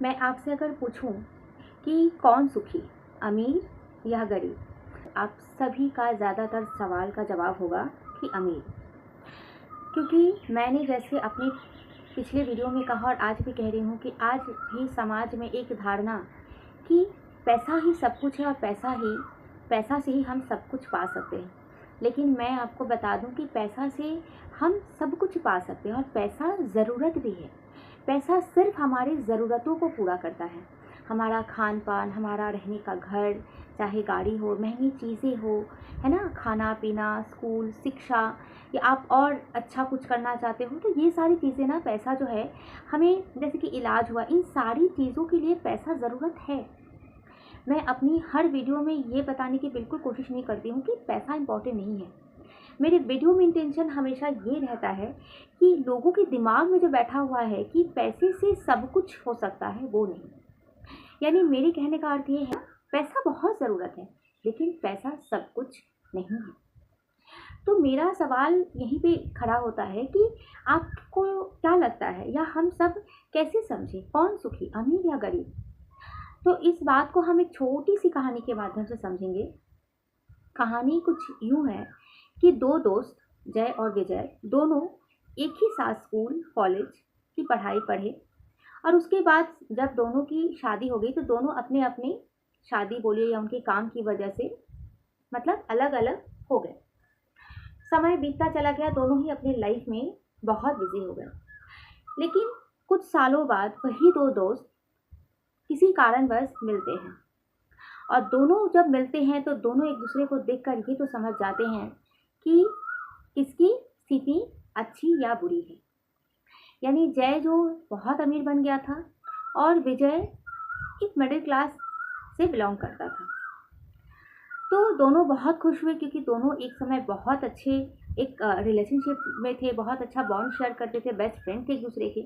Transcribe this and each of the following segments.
मैं आपसे अगर पूछूं कि कौन सुखी, अमीर या गरीब, आप सभी का ज़्यादातर सवाल का जवाब होगा कि अमीर। क्योंकि मैंने जैसे अपने पिछले वीडियो में कहा और आज भी कह रही हूँ कि आज भी समाज में एक धारणा कि पैसा ही सब कुछ है और पैसा से ही हम सब कुछ पा सकते हैं। लेकिन मैं आपको बता दूं कि पैसा से हम सब कुछ पा सकते हैं और पैसा ज़रूरत भी है। पैसा सिर्फ हमारी ज़रूरतों को पूरा करता है। हमारा खान पान, हमारा रहने का घर, चाहे गाड़ी हो, महंगी चीज़ें हो, है ना, खाना पीना, स्कूल, शिक्षा, या आप और अच्छा कुछ करना चाहते हो तो ये सारी चीज़ें ना, पैसा जो है हमें, जैसे कि इलाज हुआ, इन सारी चीज़ों के लिए पैसा ज़रूरत है। मैं अपनी हर वीडियो में ये बताने की बिल्कुल कोशिश नहीं करती हूँ कि पैसा इम्पॉर्टेंट नहीं है। मेरे वीडियो में इंटेंशन हमेशा ये रहता है कि लोगों के दिमाग में जो बैठा हुआ है कि पैसे से सब कुछ हो सकता है, वो नहीं। यानी मेरे कहने का अर्थ ये है, पैसा बहुत ज़रूरत है लेकिन पैसा सब कुछ नहीं है। तो मेरा सवाल यहीं पे खड़ा होता है कि आपको क्या लगता है, या हम सब कैसे समझें, कौन सुखी, अमीर या गरीब? तो इस बात को हम एक छोटी सी कहानी के माध्यम से समझेंगे। कहानी कुछ यूँ है कि दो दोस्त, जय और विजय, दोनों एक ही साथ स्कूल कॉलेज की पढ़ाई पढ़े और उसके बाद जब दोनों की शादी हो गई तो दोनों अपने अपने, शादी बोलिए या उनके काम की वजह से, मतलब अलग अलग हो गए। समय बीतता चला गया, दोनों ही अपने लाइफ में बहुत बिजी हो गए। लेकिन कुछ सालों बाद वही दो दोस्त किसी कारणवश मिलते हैं और दोनों जब मिलते हैं तो दोनों एक दूसरे को देखकर ये तो समझ जाते हैं कि किसकी स्थिति अच्छी या बुरी है। यानी जय जो बहुत अमीर बन गया था और विजय एक मिडिल क्लास से बिलोंग करता था। तो दोनों बहुत खुश हुए क्योंकि दोनों एक समय बहुत अच्छे एक रिलेशनशिप में थे, बहुत अच्छा बॉन्ड शेयर करते थे, बेस्ट फ्रेंड थे एक दूसरे के।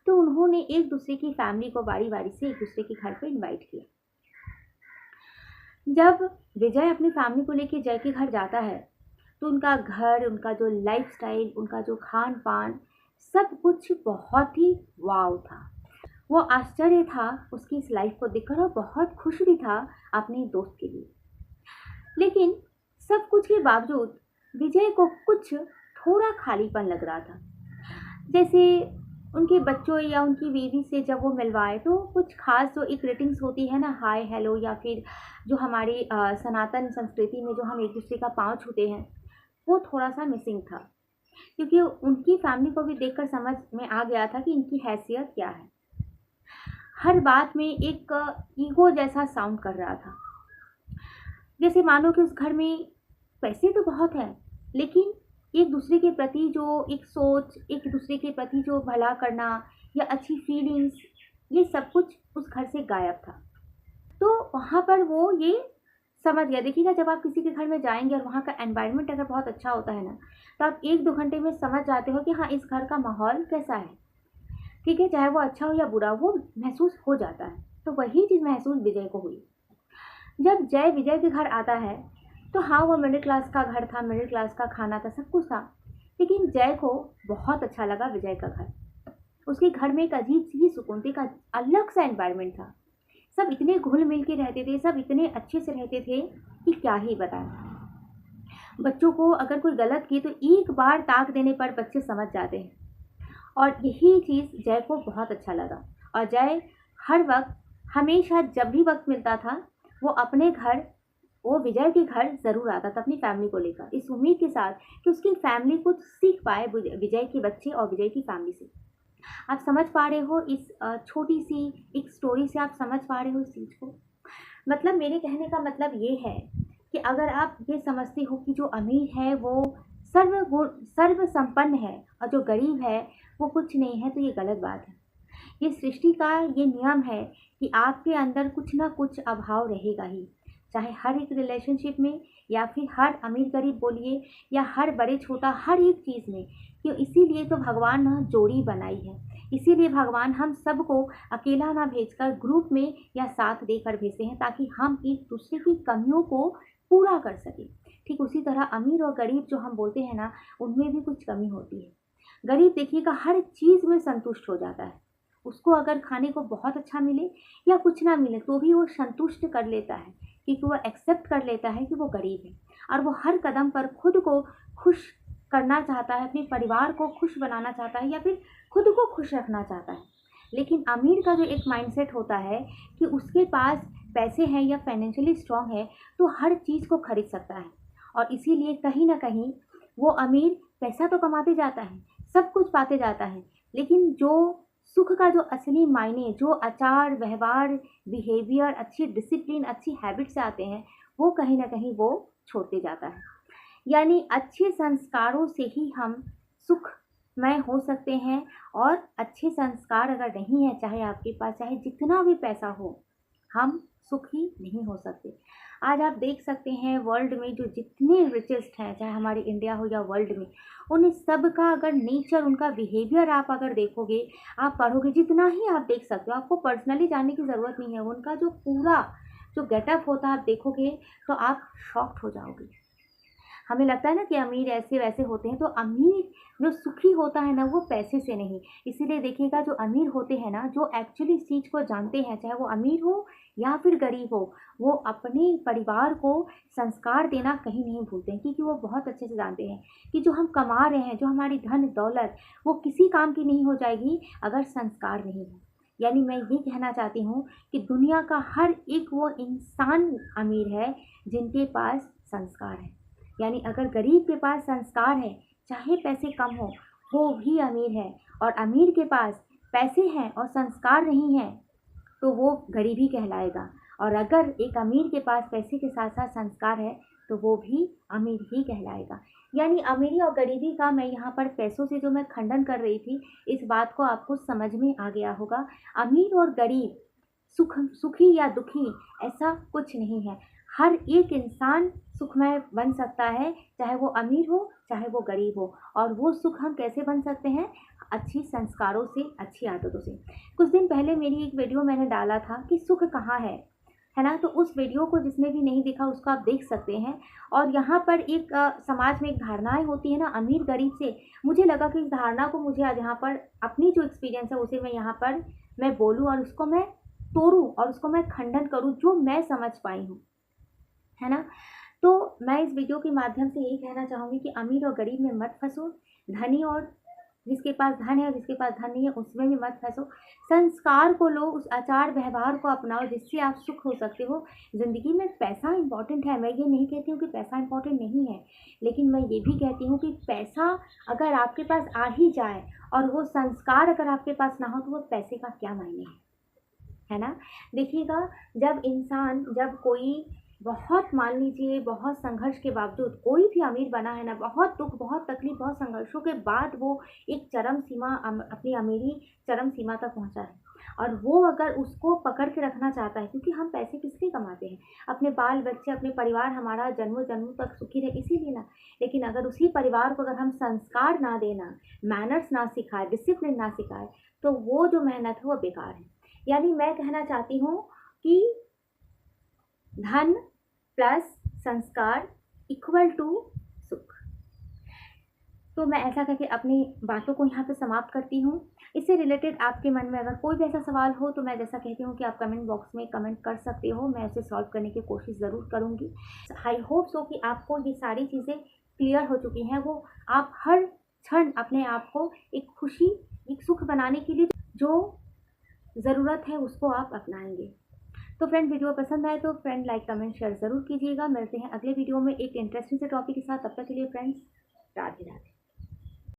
तो उन्होंने एक दूसरे की फैमिली को बारी बारी से एक दूसरे के घर पर इनवाइट किया। जब विजय अपनी फैमिली को लेकर जय के घर जाता है तो उनका घर, उनका जो लाइफस्टाइल, उनका जो खान पान, सब कुछ बहुत ही वाव था। वो आश्चर्य था उसकी इस लाइफ को देखकर और बहुत खुश भी था अपने दोस्त के लिए। लेकिन सब कुछ के बावजूद विजय को कुछ थोड़ा खालीपन लग रहा था। जैसे उनके बच्चों या उनकी बीवी से जब वो मिलवाए तो कुछ खास जो एक ग्रीटिंग्स होती है ना, हाय हेलो, या फिर जो हमारी सनातन संस्कृति में जो हम एक दूसरे का पाँव छूते हैं, वो थोड़ा सा मिसिंग था। क्योंकि उनकी फैमिली को भी देखकर समझ में आ गया था कि इनकी हैसियत क्या है। हर बात में एक ईगो जैसा साउंड कर रहा था। जैसे मानो कि उस घर में पैसे तो बहुत हैं लेकिन एक दूसरे के प्रति जो एक सोच, एक दूसरे के प्रति जो भला करना या अच्छी फीलिंग्स, ये सब कुछ उस घर से गायब था। तो वहाँ पर वो ये समझ गया। देखिएगा, जब आप किसी के घर में जाएंगे और वहाँ का एनवायरनमेंट अगर बहुत अच्छा होता है ना, तो आप 1-2 घंटे में समझ जाते हो कि हाँ, इस घर का माहौल कैसा है। ठीक है, चाहे वो अच्छा हो या बुरा, वो महसूस हो जाता है। तो वही चीज़ महसूस विजय को हुई। जब जय विजय के घर आता है तो हाँ, वो मिडिल क्लास का घर था, मिडिल क्लास का खाना था, सब कुछ था। लेकिन जय को बहुत अच्छा लगा विजय का घर। उसके घर में एक अजीब सी सुकून थी, का अलग सा एनवायरनमेंट था। सब इतने घुल मिल के रहते थे, सब इतने अच्छे से रहते थे कि क्या ही बताएं। बच्चों को अगर कोई गलत की तो एक बार ताक देने पर बच्चे समझ जाते हैं। और यही चीज़ जय को बहुत अच्छा लगा। और जय हर वक्त, हमेशा जब भी वक्त मिलता था, वो अपने घर, वो विजय के घर ज़रूर आता था अपनी फैमिली को लेकर, इस उम्मीद के साथ कि उसकी फैमिली कुछ सीख पाए विजय के बच्चे और विजय की फैमिली से। आप समझ पा रहे हो इस छोटी सी एक स्टोरी से, आप समझ पा रहे हो इस चीज़ को? मतलब मेरे कहने का मतलब ये है कि अगर आप ये समझते हो कि जो अमीर है वो सर्व संपन्न है और जो गरीब है वो कुछ नहीं है, तो ये गलत बात है। ये सृष्टि का ये नियम है कि आपके अंदर कुछ ना कुछ अभाव रहेगा ही, चाहे हर एक रिलेशनशिप में, या फिर हर अमीर गरीब बोलिए, या हर बड़े छोटा, हर एक चीज़ में। क्यों? इसीलिए तो भगवान ने जोड़ी बनाई है। इसीलिए भगवान हम सबको अकेला ना भेजकर ग्रुप में या साथ देकर भेजते हैं, ताकि हम एक दूसरे की कमियों को पूरा कर सकें। ठीक उसी तरह अमीर और गरीब जो हम बोलते हैं ना, उनमें भी कुछ कमी होती है। गरीब देखिएगा हर चीज़ में संतुष्ट हो जाता है, उसको अगर खाने को बहुत अच्छा मिले या कुछ ना मिले तो भी वो संतुष्ट कर लेता है, क्योंकि वो एक्सेप्ट कर लेता है कि वो गरीब है और वो हर कदम पर खुद को खुश करना चाहता है, अपने परिवार को खुश बनाना चाहता है या फिर खुद को खुश रखना चाहता है। लेकिन अमीर का जो एक माइंडसेट होता है कि उसके पास पैसे हैं या फाइनेंशियली स्ट्रांग है तो हर चीज़ को खरीद सकता है, और इसीलिए कहीं ना कहीं वो अमीर पैसा तो कमाते जाता है, सब कुछ पाते जाता है, लेकिन जो सुख का जो असली मायने, जो आचार व्यवहार बिहेवियर, अच्छी डिसिप्लिन, अच्छी हैबिट से आते हैं, वो कहीं ना कहीं वो छोड़ते जाता है। यानी अच्छे संस्कारों से ही हम सुखमय हो सकते हैं, और अच्छे संस्कार अगर नहीं है, चाहे आपके पास चाहे जितना भी पैसा हो, हम सुखी नहीं हो सकते। आज आप देख सकते हैं वर्ल्ड में जो जितने रिचेस्ट हैं, चाहे हमारे इंडिया हो या वर्ल्ड में, उन सब का अगर नेचर, उनका बिहेवियर आप अगर देखोगे, आप पढ़ोगे, जितना ही आप देख सकते हो, आपको पर्सनली जानने की ज़रूरत नहीं है, उनका जो पूरा जो गेटअप होता है आप देखोगे तो आप शॉक्ड हो जाओगे। हमें लगता है ना कि अमीर ऐसे वैसे होते हैं, तो अमीर जो सुखी होता है ना वो पैसे से नहीं। इसीलिए देखिएगा जो अमीर होते हैं ना, जो एक्चुअली इस चीज़ को जानते हैं, चाहे वो अमीर हो या फिर गरीब हो, वो अपने परिवार को संस्कार देना कहीं नहीं भूलते हैं, क्योंकि वो बहुत अच्छे से जानते हैं कि जो हम कमा रहे हैं, जो हमारी धन दौलत, वो किसी काम की नहीं हो जाएगी अगर संस्कार नहीं है। यानी मैं ये कहना चाहती हूँ कि दुनिया का हर एक वो इंसान अमीर है जिनके पास संस्कार है। यानी अगर गरीब के पास संस्कार है, चाहे पैसे कम हो, वो भी अमीर है, और अमीर के पास पैसे हैं और संस्कार नहीं है तो वो गरीबी कहलाएगा। और अगर एक अमीर के पास पैसे के साथ साथ संस्कार है तो वो भी अमीर ही कहलाएगा। यानी अमीरी और गरीबी का मैं यहाँ पर पैसों से जो मैं खंडन कर रही थी, इस बात को आपको समझ में आ गया होगा। अमीर और गरीब, सुखी या दुखी, ऐसा कुछ नहीं है। हर एक इंसान सुखमय बन सकता है, चाहे वो अमीर हो चाहे वो गरीब हो। और वो सुख हम कैसे बन सकते हैं? अच्छी संस्कारों से, अच्छी आदतों से। कुछ दिन पहले मेरी एक वीडियो मैंने डाला था कि सुख कहाँ है ना? तो उस वीडियो को जिसने भी नहीं देखा उसको आप देख सकते हैं। और यहाँ पर एक समाज में एक धारणाएं होती है ना अमीर गरीब से, मुझे लगा कि इस धारणा को मुझे आज यहाँ पर अपनी जो एक्सपीरियंस है उसे मैं यहाँ पर मैं बोलूँ और उसको मैं तोड़ूँ और उसको मैं खंडन करूँ, जो मैं समझ पाई हूँ, है ना? तो मैं इस वीडियो के माध्यम से यही कहना चाहूँगी कि अमीर और गरीब में मत फंसो, धनी और जिसके पास धन है और जिसके पास धन नहीं है उसमें भी मत फंसो। संस्कार को लो, उस आचार व्यवहार को अपनाओ जिससे आप सुख हो सकते हो। ज़िंदगी में पैसा इंपॉर्टेंट है, मैं ये नहीं कहती हूँ कि पैसा इंपॉर्टेंट नहीं है, लेकिन मैं ये भी कहती हूँ कि पैसा अगर आपके पास आ ही जाए और वो संस्कार अगर आपके पास ना हो तो वो पैसे का क्या मायने है ना? देखिएगा, जब कोई बहुत, मान लीजिए बहुत संघर्ष के बावजूद कोई भी अमीर बना है ना, बहुत दुख, बहुत तकलीफ, बहुत संघर्षों के बाद वो एक चरम सीमा अपनी अमीरी चरम सीमा तक पहुंचा है, और वो अगर उसको पकड़ के रखना चाहता है, क्योंकि हम पैसे किस लिए कमाते हैं? अपने बाल बच्चे, अपने परिवार हमारा जन्मों जन्मों तक सुखी रहे इसीलिए ना। लेकिन अगर उसी परिवार को अगर हम संस्कार ना देना, मैनर्स ना सिखाए, डिसिप्लिन ना सिखाए, तो वो जो मेहनत है वो बेकार है। यानी मैं कहना चाहती हूँ कि धन प्लस संस्कार इक्वल टू सुख। तो मैं ऐसा करके अपनी बातों को यहाँ पे समाप्त करती हूँ। इससे रिलेटेड आपके मन में अगर कोई भी ऐसा सवाल हो तो मैं जैसा कहती हूँ कि आप कमेंट बॉक्स में कमेंट कर सकते हो, मैं उसे सॉल्व करने की कोशिश ज़रूर करूँगी। आई होप सो कि आपको ये सारी चीज़ें क्लियर हो चुकी हैं। वो आप हर क्षण अपने आप को एक खुशी, एक सुख बनाने के लिए जो ज़रूरत है उसको आप अपनाएंगे। तो फ्रेंड, वीडियो पसंद आए तो फ्रेंड लाइक कमेंट शेयर ज़रूर कीजिएगा। मिलते हैं अगले वीडियो में एक इंटरेस्टिंग से टॉपिक के साथ। तब तक के लिए फ्रेंड्स, राधे राधे।